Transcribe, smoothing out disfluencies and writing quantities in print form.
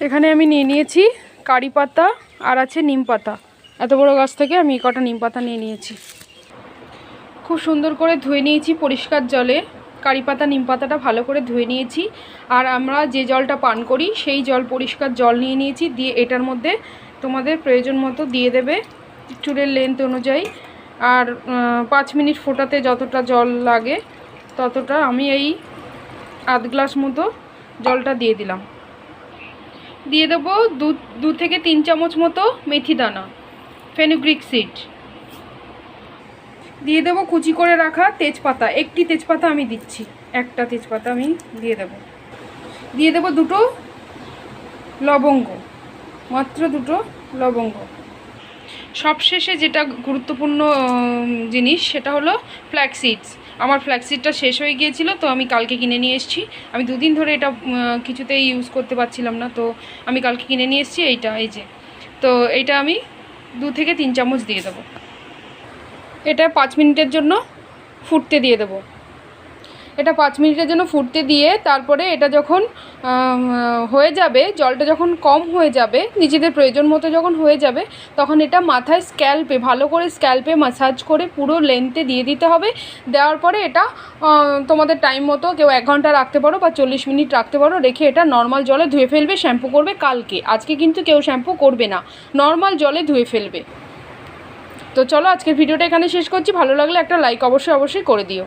এখানে আমি নিয়ে নিয়েছি কারি পাতা আর আছে নিম পাতা। এত বড় গাছ থেকে আমি কটা নিম পাতা নিয়ে নিয়েছি। খুব সুন্দর করে ধুয়ে নিয়েছি পরিষ্কার জলে। কারি পাতা নিম পাতাটা ভালো করে ধুয়ে নিয়েছি। আর আমরা যে জলটা পান করি সেই জল, পরিষ্কার জল নিয়ে নিয়েছি। দিয়ে এটার মধ্যে তোমাদের প্রয়োজন মতো দিয়ে দেবে চুলের লেন্থ অনুযায়ী। আর 5 মিনিট ফোটাতে যতটা জল লাগে ততটা, আমি এই আধ গ্লাস মতো জলটা দিয়ে দিলাম। দিয়ে দেবো 2 থেকে 3 চামচ মতো মেথি দানা, ফেনুগ্রিক সিড। দিয়ে দেবো কুচি করে রাখা তেজপাতা, একটি তেজপাতা আমি দিচ্ছি, একটা তেজপাতা আমি দিয়ে দেবো। দিয়ে দেবো 2টো লবঙ্গ, মাত্র 2টো লবঙ্গ। সবশেষে যেটা গুরুত্বপূর্ণ জিনিস সেটা হলো ফ্ল্যাক্সিডস। আমার ফ্ল্যাক্সিডটা শেষ হয়ে গিয়েছিল, তো আমি কালকে কিনে নিয়ে এসেছি। আমি 2 দিন ধরে এটা কিছুতেই ইউজ করতে পারছিলাম না, তো আমি কালকে কিনে নিয়ে এসেছি এইটা। এই যে, তো এইটা আমি 2 থেকে 3 চামচ দিয়ে দেবো। এটা 5 মিনিটের জন্য ফুটতে দিয়ে দেবো। এটা 5 মিনিটের জন্য ফুটতে দিয়ে তারপরে এটা যখন হয়ে যাবে, জলটা যখন কম হয়ে যাবে, নিজেদের প্রয়োজন মতো যখন হয়ে যাবে, তখন এটা মাথায় স্ক্যাল্পে, ভালো করে স্ক্যাল্পে ম্যাসাজ করে পুরো লেন্থে দিয়ে দিতে হবে। দেওয়ার পরে এটা তোমাদের টাইম মতো, কেউ 1 ঘন্টা রাখতে পারো বা 40 মিনিট রাখতে পারো। রেখে এটা নর্মাল জলে ধুয়ে ফেলবে। শ্যাম্পু করবে কালকে, আজকে কিন্তু কেউ শ্যাম্পু করবে না, নর্মাল জলে ধুয়ে ফেলবে। তো চলো আজকের ভিডিওটা এখানে শেষ করছি। ভালো লাগলে একটা লাইক অবশ্যই করে দিও।